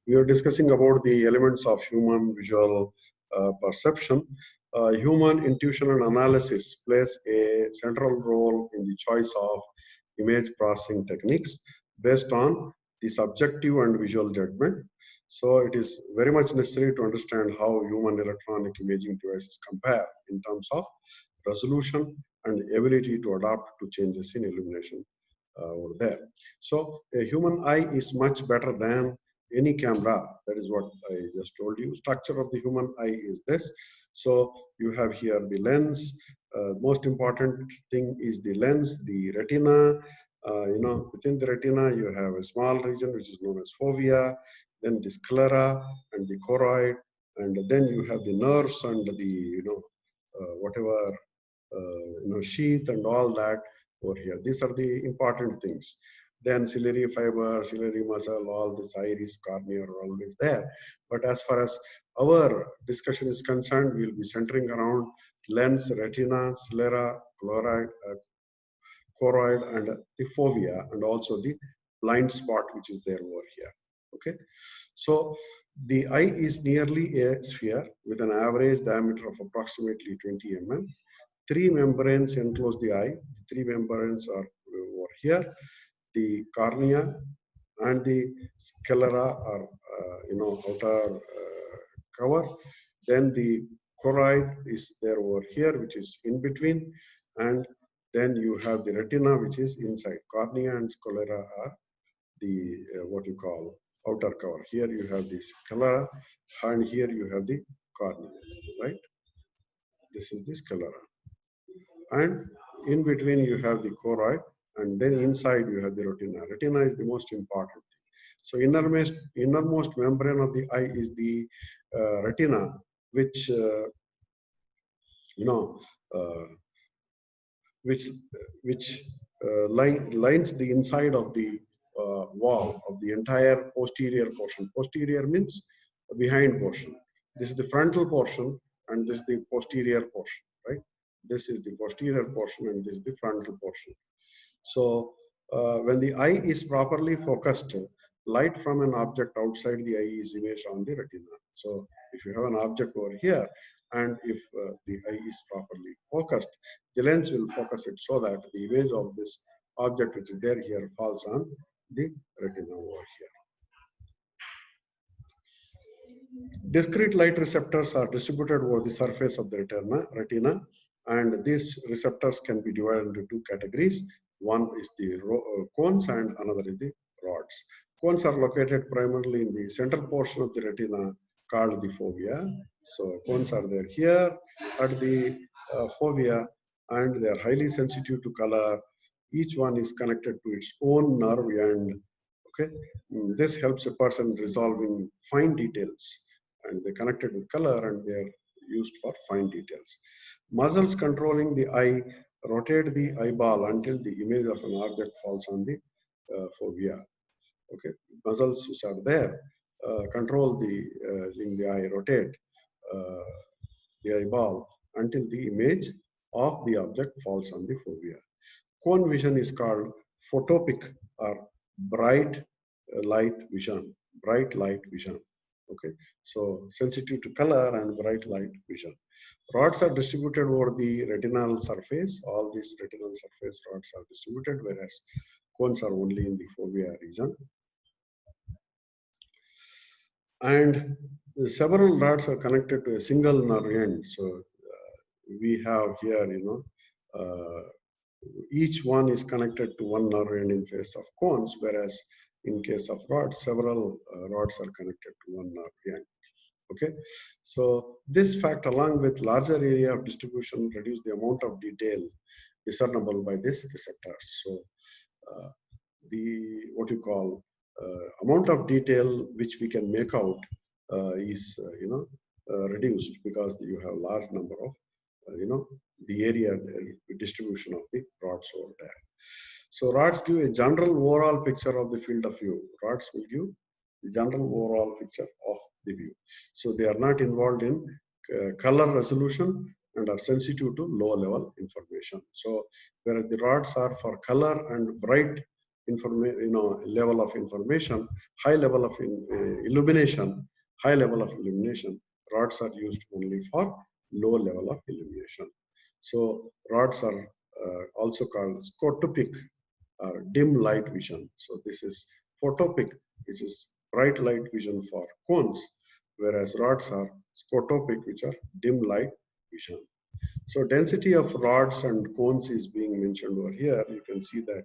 we are discussing about the elements of human visual perception. Human intuition and analysis plays a central role in the choice of image processing techniques based on the subjective and visual judgment. So it is very much necessary to understand how human electronic imaging devices compare in terms of resolution and ability to adapt to changes in illumination over there. So a human eye is much better than any camera. That is what I just told you. Structure of the human eye is this. So you have here the lens. Most important thing is the lens, the retina. Within the retina, you have a small region which is known as fovea, then the sclera and the choroid, and then you have the nerves and the whatever sheath and all that over here. These are the important things. Then ciliary fiber, ciliary muscle, all this iris, cornea are always there. But as far as our discussion is concerned, we'll be centering around lens, retina, sclera, choroid, and the fovea, and also the blind spot which is there over here. Okay, so the eye is nearly a sphere with an average diameter of approximately 20 mm. Three membranes enclose the eye. The three membranes are over here. The cornea and the sclera are, outer cover. Then the choroid is there over here, which is in between. And then you have the retina, which is inside. Cornea and sclera are the, what you call, outer cover. Here you have the sclera, and here you have the cornea, right? This is the sclera. And in between you have the choroid, and then inside you have the retina. Retina is the most important thing. So innermost membrane of the eye is the retina, which lines the inside of the wall of the entire posterior portion. Posterior means behind portion. This is the frontal portion, and this is the posterior portion, right? This is the posterior portion, and this is the frontal portion. So when the eye is properly focused, light from an object outside the eye is imaged on the retina. So if you have an object over here, and if the eye is properly focused, the lens will focus it so that the image of this object which is there here falls on the retina over here. Discrete light receptors are distributed over the surface of the retina, and these receptors can be divided into two categories. One is the cones and another is the rods. Cones are located primarily in the central portion of the retina called the fovea. So cones are there here at the fovea, and they are highly sensitive to color. Each one is connected to its own nerve end. Okay, this helps a person resolving fine details, and they're connected with color and they're used for fine details. Muscles controlling the eye rotate the eyeball until the image of an object falls on the fovea. Okay, muscles which are there control the eye, rotate the eyeball until the image of the object falls on the fovea. Cone vision is called photopic or bright light vision. Bright light vision. Okay, so sensitive to color and bright light vision. Rods are distributed over the retinal surface. All these retinal surface rods are distributed, whereas cones are only in the fovea region. And several rods are connected to a single nerve end. So we have here, each one is connected to one nerve end in case of cones, whereas in case of rods, several rods are connected to one nerve end. Okay, so this fact, along with larger area of distribution, reduce the amount of detail discernible by these receptors. So the what you call amount of detail which we can make out is reduced because you have large number of the area distribution of the rods over there. So rods give a general overall picture of the field of view. Rods will give the general overall picture of the view. So they are not involved in color resolution and are sensitive to low level information. So whereas the rods are for color and bright level of information, high level of illumination, high level of illumination, rods are used only for low level of illumination. So rods are also called scotopic or dim light vision. So this is photopic, which is bright light vision for cones, whereas rods are scotopic, which are dim light vision. So density of rods and cones is being mentioned over here. You can see that,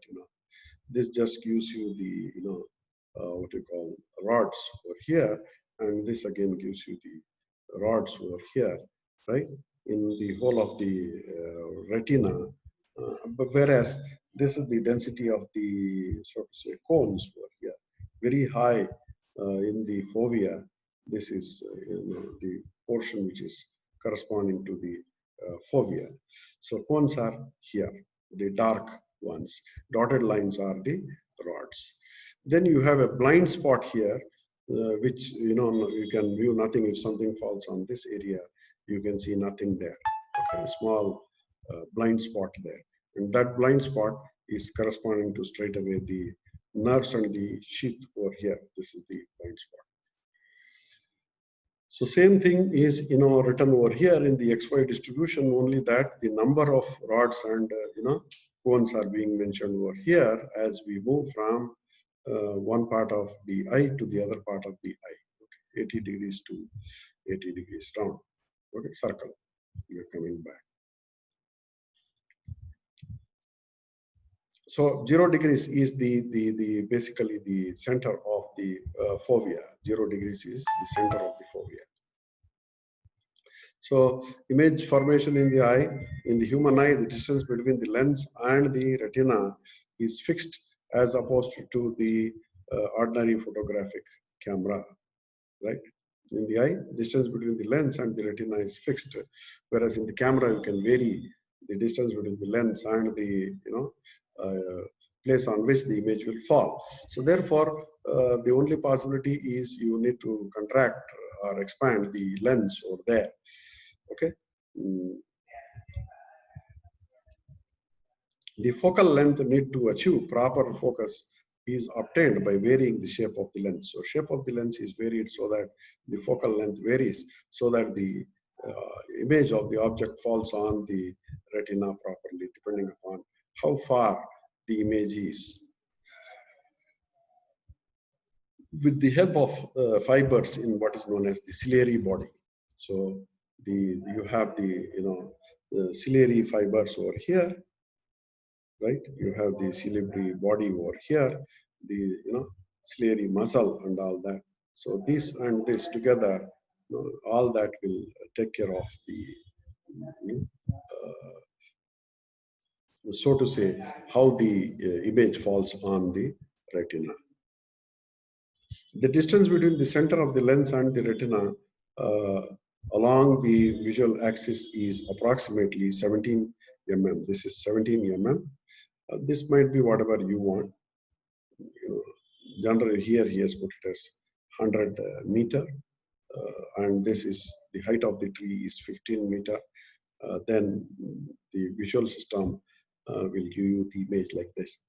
this just gives you the, what you call rods over here. And this again gives you the rods over here, right? In the whole of the retina. But whereas this is the density of the, so to say, cones over here, very high in the fovea. This is the portion which is corresponding to the fovea. So cones are here, the dark ones. Dotted lines are the rods. Then you have a blind spot here, which you can view nothing. If something falls on this area, you can see nothing there. Okay, a small blind spot there, and that blind spot is corresponding to straight away the nerves and the sheath over here. This is the blind spot. So same thing is written over here in the XY distribution, only that the number of rods and cones are being mentioned over here as we move from one part of the eye to the other part of the eye. Okay, 80 degrees to 80 degrees round. Okay, circle. You're coming back. So 0 degrees is the basically the center of the fovea. 0 degrees is the center of the fovea. So image formation in the eye, in the human eye, the distance between the lens and the retina is fixed as opposed to the ordinary photographic camera, right? In the eye, distance between the lens and the retina is fixed, whereas in the camera you can vary the distance between the lens and the place on which the image will fall. So therefore, the only possibility is you need to contract or expand the lens over there. Okay. The focal length need to achieve proper focus is obtained by varying the shape of the lens. So shape of the lens is varied so that the focal length varies so that the image of the object falls on the retina properly, depending upon how far the image is. With the help of fibers in what is known as the ciliary body. So you have the ciliary fibers over here, right? You have the ciliary body over here, the ciliary muscle and all that. So this and this together, all that will take care of the so to say, how the image falls on the retina. The distance between the center of the lens and the retina along the visual axis is approximately 17 mm. This is 17 mm. This might be whatever you want. Generally here he has put it as 100 meter, and this is the height of the tree is 15 meter. Then the visual system will give you the image like this.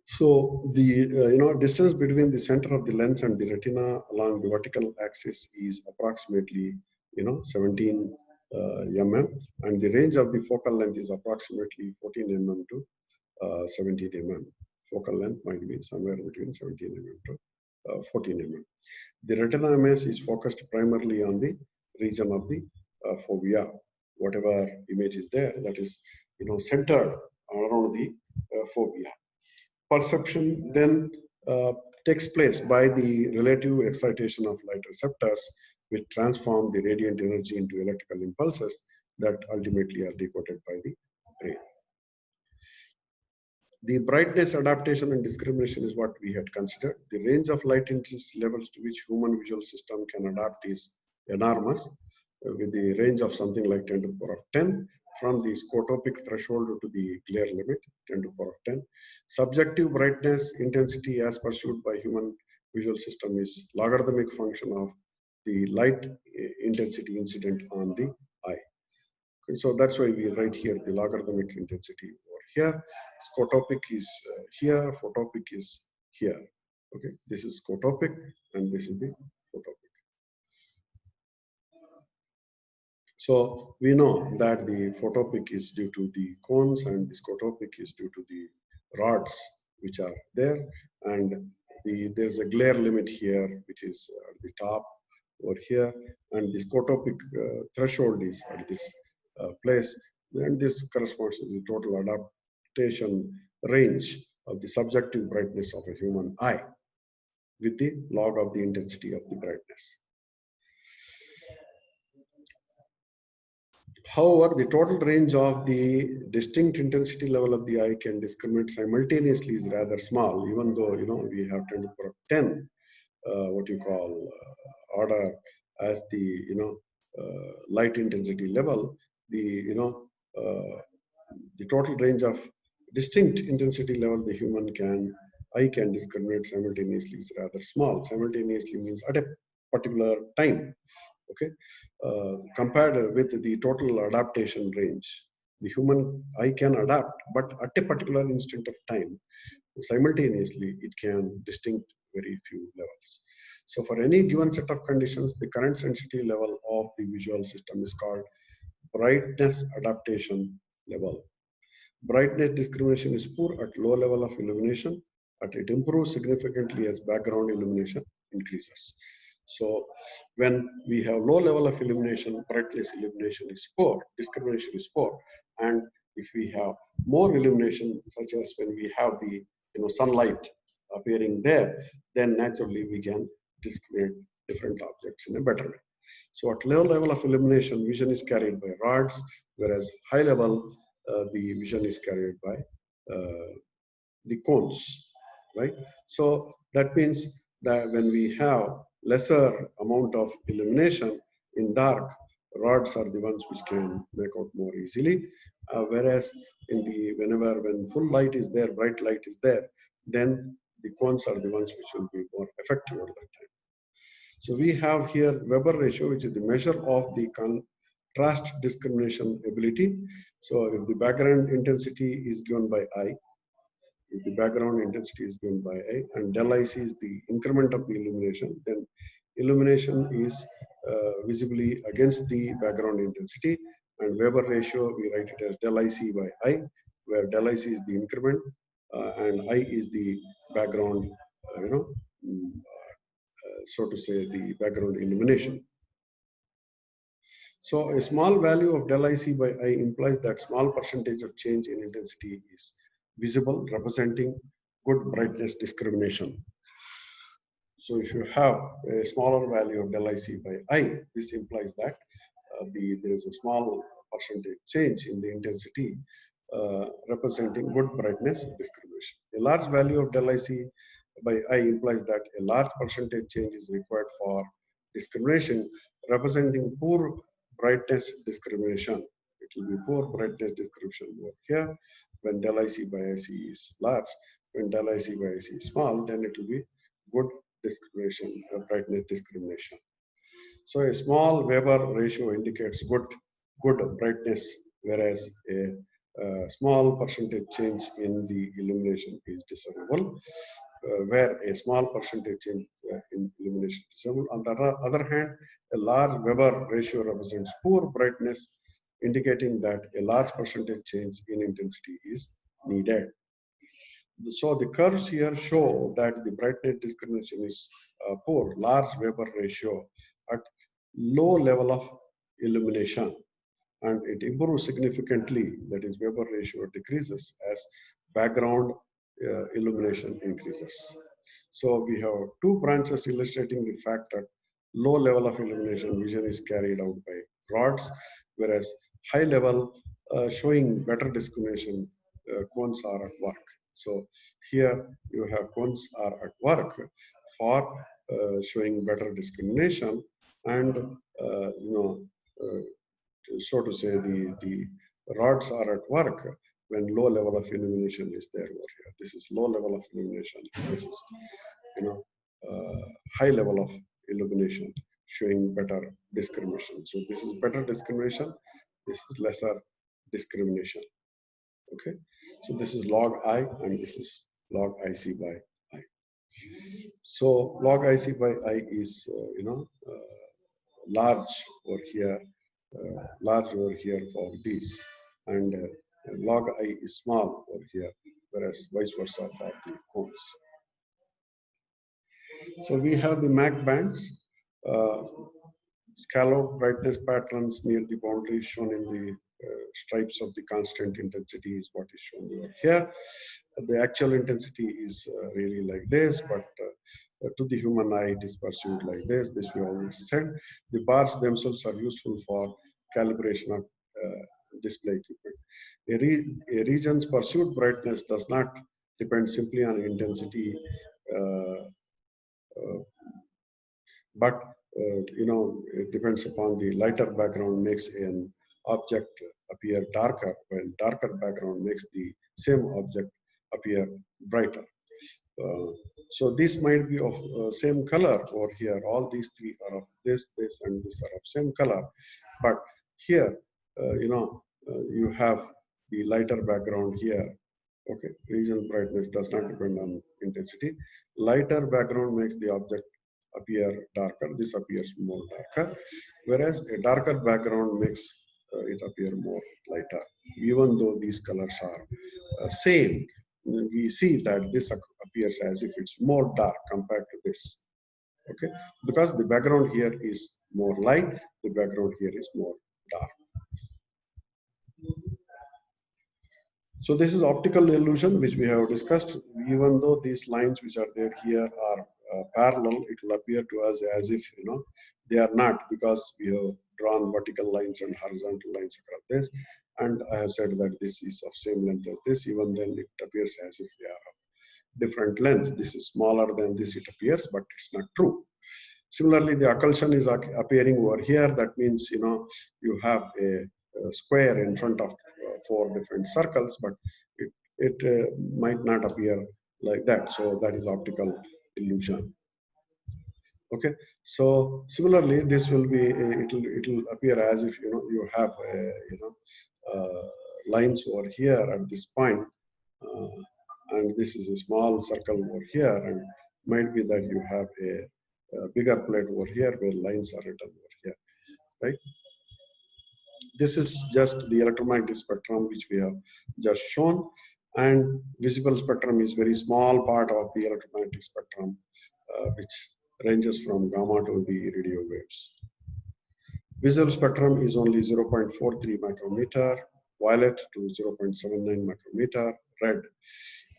So the distance between the center of the lens and the retina along the vertical axis is approximately 17 mm, and the range of the focal length is approximately 14 mm to 17 mm. Focal length might be somewhere between 17 mm to 14 mm. The retina image is focused primarily on the region of the fovea. Whatever image is there, that is centered around the fovea. Perception then takes place by the relative excitation of light receptors, which transform the radiant energy into electrical impulses that ultimately are decoded by the brain. The brightness adaptation and discrimination is what we had considered. The range of light intensity levels to which human visual system can adapt is enormous, with the range of something like 10 to the power of 10, from the scotopic threshold to the glare limit, 10 to the power of 10. Subjective brightness intensity as pursued by human visual system is logarithmic function of the light intensity incident on the eye. Okay, so that's why we write here the logarithmic intensity over here, scotopic is here, photopic is here. Okay, this is scotopic and this is the photopic. So we know that the photopic is due to the cones and the scotopic is due to the rods which are there, and there's a glare limit here which is at the top over here, and the scotopic threshold is at this place, and this corresponds to the total adaptation range of the subjective brightness of a human eye with the log of the intensity of the brightness. However, the total range of the distinct intensity level of the eye can discriminate simultaneously is rather small, even though we have 10 to the power of 10, what you call order as the light intensity level. The the total range of distinct intensity level the human eye can discriminate simultaneously is rather small. Simultaneously means at a particular time. Okay, compared with the total adaptation range, the human eye can adapt, but at a particular instant of time, simultaneously it can distinct very few levels. So for any given set of conditions, the current sensitivity level of the visual system is called brightness adaptation level. Brightness discrimination is poor at low level of illumination, but it improves significantly as background illumination increases. So when we have low level of illumination, brightness illumination is poor, discrimination is poor. And if we have more illumination, such as when we have the sunlight appearing there, then naturally we can discriminate different objects in a better way. So at low level of illumination, vision is carried by rods, whereas high level, the vision is carried by the cones, right? So that means that when we have lesser amount of illumination in dark, rods are the ones which can make out more easily, whereas when full light is there, bright light is there, then the cones are the ones which will be more effective at that time. So we have here Weber ratio, which is the measure of the contrast discrimination ability. So if the background intensity is given by I, if the background intensity is given by I, and del IC is the increment of the illumination, then illumination is visibly against the background intensity, and Weber ratio, we write it as del IC by I, where del IC is the increment and I is the background, so to say, the background illumination. So a small value of del IC by I implies that small percentage of change in intensity is visible, representing good brightness discrimination. So if you have a smaller value of del IC by I, this implies that there is a small percentage change in the intensity representing good brightness discrimination. A large value of del IC by I implies that a large percentage change is required for discrimination, representing poor brightness discrimination. It will be poor brightness discrimination over here when del IC by IC is large. When del IC by IC is small, then it will be good discrimination, brightness discrimination. So a small Weber ratio indicates good brightness, whereas a small percentage change in the illumination is desirable, where a small percentage change in illumination is desirable. On the other hand, a large Weber ratio represents poor brightness, indicating that a large percentage change in intensity is needed. So the curves here show that the brightness discrimination is poor, large Weber ratio at low level of illumination, and it improves significantly, that is Weber ratio decreases as background illumination increases. So we have two branches illustrating the fact that low level of illumination vision is carried out by rods, whereas high level showing better discrimination cones are at work. So here you have cones are at work for showing better discrimination, and so to say the rods are at work when low level of illumination is there over here. This is low level of illumination. This is high level of illumination showing better discrimination. So this is better discrimination. This is lesser discrimination. Okay, so this is log I and this is log IC by I. So log IC by I is large over here, large over here for these, and log I is small over here, whereas vice versa for the cones. So we have the MAC bands, scallop brightness patterns near the boundary shown in the stripes of the constant intensity is what is shown over here. The actual intensity is really like this, but to the human eye it is perceived like this. This we already said. The bars themselves are useful for calibration of display equipment. A region's perceived brightness does not depend simply on intensity, uh, uh, but it depends upon the lighter background makes an object appear darker, while darker background makes the same object appear brighter. Uh, so this might be of same color over here. All these three are of this, and this are of same color. But here, you have the lighter background here. Okay, region brightness does not depend on intensity. Lighter background makes the object appear darker. This appears more darker, whereas a darker background makes it appear more lighter. Even though these colors are same, we see that this appears as if it's more dark compared to this. Okay, because the background here is more light, the background here is more dark. So this is optical illusion, which we have discussed. Even though these lines which are there here are parallel, it will appear to us as if they are not, because we have drawn vertical lines and horizontal lines across this. And I have said that this is of same length as this. Even then, it appears as if they are of different lengths. This is smaller than this, it appears, but it's not true. Similarly, the occlusion is appearing over here. That means you have a square in front of four different circles, but it might not appear like that. So that is optical illusion. Okay. So similarly, this will be it'll appear as if you have lines over here at this point, and this is a small circle over here, and might be that you have a bigger plate over here where lines are written over here, right? This is just the electromagnetic spectrum which we have just shown, and visible spectrum is very small part of the electromagnetic spectrum, which ranges from gamma to the radio waves. Visible spectrum is only 0.43 micrometer, violet to 0.79 micrometer, red,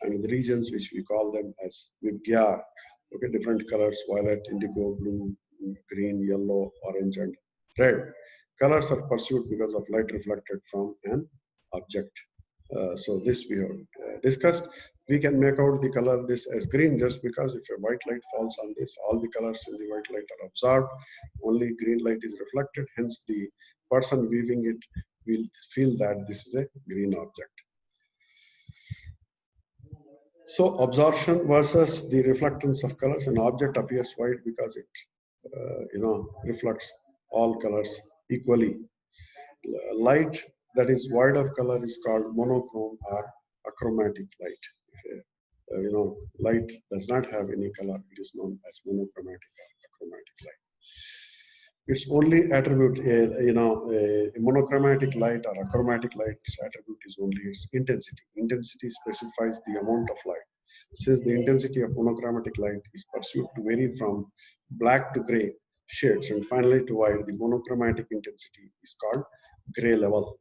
and the regions which we call them as VIBGYOR. Okay, different colors: violet, indigo, blue, green, yellow, orange, and red. Colors are perceived because of light reflected from an object. So this we have discussed. We can make out the color this as green just because if a white light falls on this, all the colors in the white light are absorbed. Only green light is reflected. Hence, the person viewing it will feel that this is a green object. So absorption versus the reflectance of colors. An object appears white because it, reflects all colors equally. Light that is void of color is called monochrome or achromatic light. If light does not have any color, it is known as monochromatic or achromatic light. Its only attribute, a monochromatic light or achromatic light's attribute is only its intensity. Intensity specifies the amount of light. Since the intensity of monochromatic light is perceived to vary from black to gray shades and finally to white, the monochromatic intensity is called gray level.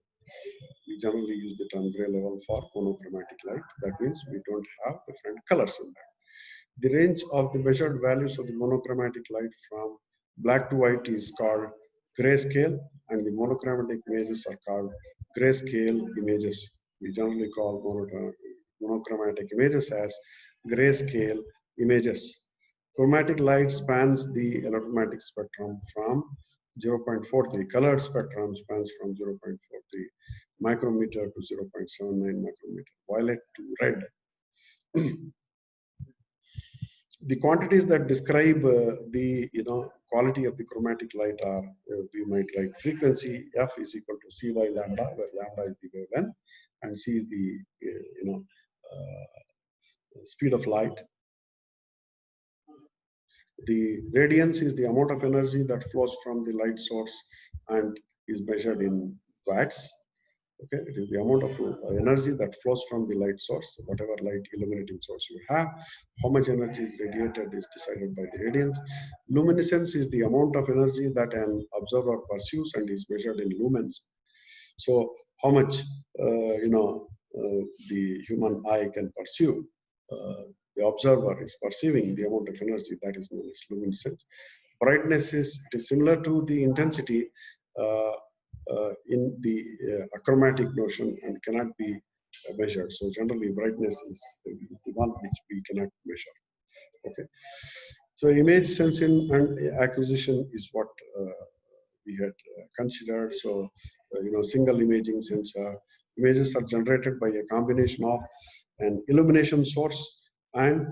We generally use the term gray level for monochromatic light. That means we don't have different colors in that. The range of the measured values of the monochromatic light from black to white is called grayscale, and the monochromatic images are called grayscale images. We generally call monochromatic images as grayscale images. Chromatic light spans the electromagnetic spectrum from 0.43. Colored spectrum spans from 0.43 micrometer to 0.79 micrometer. Violet to red. The quantities that describe the quality of the chromatic light are we might write frequency F is equal to Cy lambda, where lambda is the wavelength, and sees the speed of light. The radiance is the amount of energy that flows from the light source and is measured in watts. Okay, it is the amount of energy that flows from the light source, whatever light illuminating source you have. How much energy is radiated is decided by the radiance. Luminescence is the amount of energy that an observer perceives and is measured in lumens. So how much the human eye can perceive, the observer is perceiving the amount of energy, that is known as luminescence. Brightness is similar to the intensity in the achromatic notion and cannot be measured. So generally brightness is the one which we cannot measure. Okay. So image sensing and acquisition is what we had considered. So, single imaging sensor. Images are generated by a combination of an illumination source and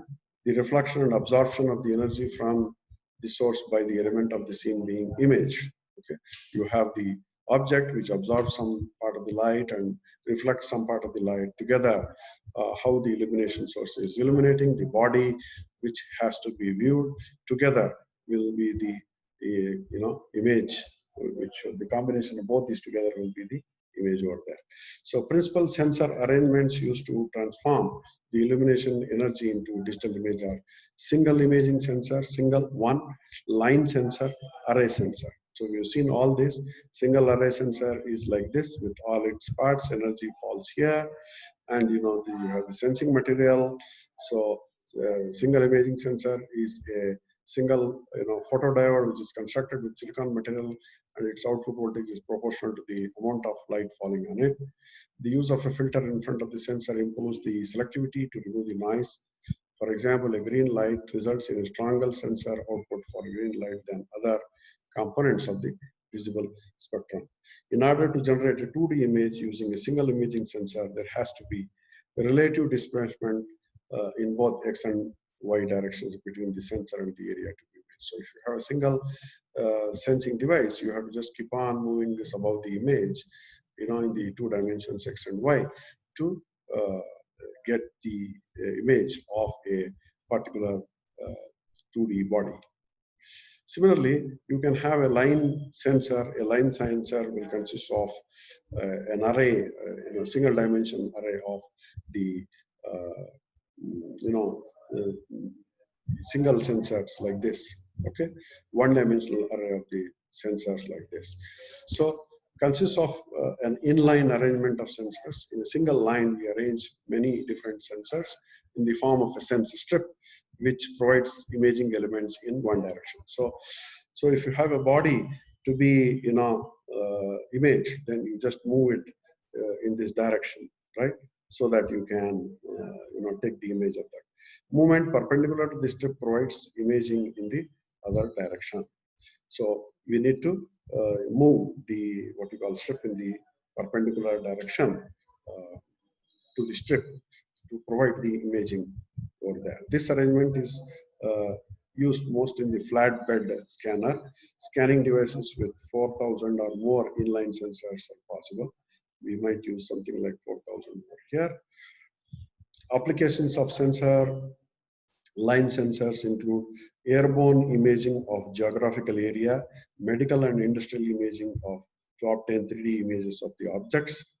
the reflection and absorption of the energy from the source by the element of the scene being imaged. Okay, you have the object which absorbs some part of the light and reflects some part of the light. Together, how the illumination source is illuminating the body, which has to be viewed together, will be the image, which the combination of both these together will be the image over there. So principal sensor arrangements used to transform the illumination energy into digital image are single imaging sensor, single one line sensor, array sensor. So we've seen all this. Single array sensor is like this with all its parts. Energy falls here, and you have the sensing material. So single imaging sensor is a single photodiode which is constructed with silicon material, and its output voltage is proportional to the amount of light falling on it. The use of a filter in front of the sensor improves the selectivity to remove the noise. For example, a green light results in a stronger sensor output for green light than other components of the visible spectrum. In order to generate a 2D image using a single imaging sensor, there has to be a relative displacement in both X and Y directions between the sensor and the area to be imaged. So if you have a single sensing device, you have to just keep on moving this above the image, in the 2 dimensions X and Y to get the image of a particular 2D body. Similarly, you can have a line sensor. A line sensor will consist of an array, single dimension array of the, single sensors like this. Okay, one dimensional array of the sensors like this. So consists of an inline arrangement of sensors. In a single line, we arrange many different sensors in the form of a sensor strip, which provides imaging elements in one direction. So if you have a body to be, image, then you just move it in this direction, right? So that you can, take the image of that. Movement perpendicular to the strip provides imaging in the other direction. So we need to move the what we call strip in the perpendicular direction to the strip to provide the imaging over there. This arrangement is used most in the flatbed scanner. Scanning devices with 4,000 or more inline sensors are possible. We might use something like 4,000 over here. Applications of sensor line sensors include airborne imaging of geographical area, medical and industrial imaging to obtain 3D images of the objects.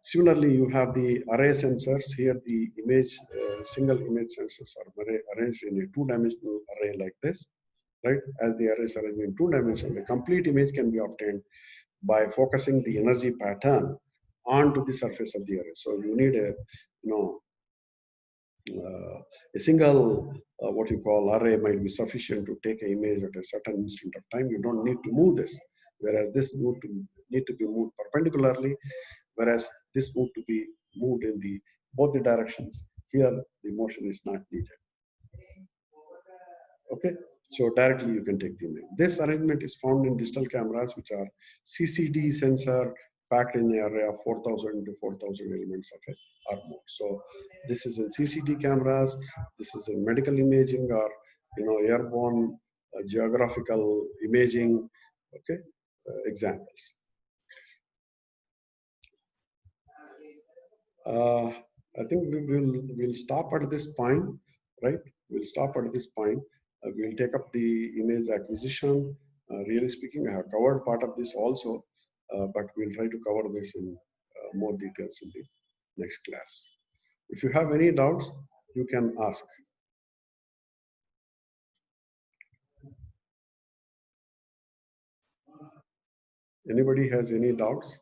Similarly, you have the array sensors. Here the image, single image sensors are arranged in a 2-dimensional array like this, right? As the arrays are arranged in 2 dimensions, the complete image can be obtained by focusing the energy pattern onto the surface of the array. So you need a single what you call array might be sufficient to take an image at a certain instant of time. You don't need to move this, whereas this need to be moved perpendicularly, whereas this need to be moved in the both the directions. Here the motion is not needed. Okay, so directly you can take the image. This arrangement is found in digital cameras, which are CCD sensor packed in the array of 4,000 to 4,000 elements of it or more. So this is in CCD cameras. This is in medical imaging or airborne geographical imaging. Okay, examples. Uh, I think we'll stop at this point, right? We'll stop at this point. We'll take up the image acquisition. Really speaking, I have covered part of this also, but we'll try to cover this in more details in the next class. If you have any doubts, you can ask. Anybody has any doubts?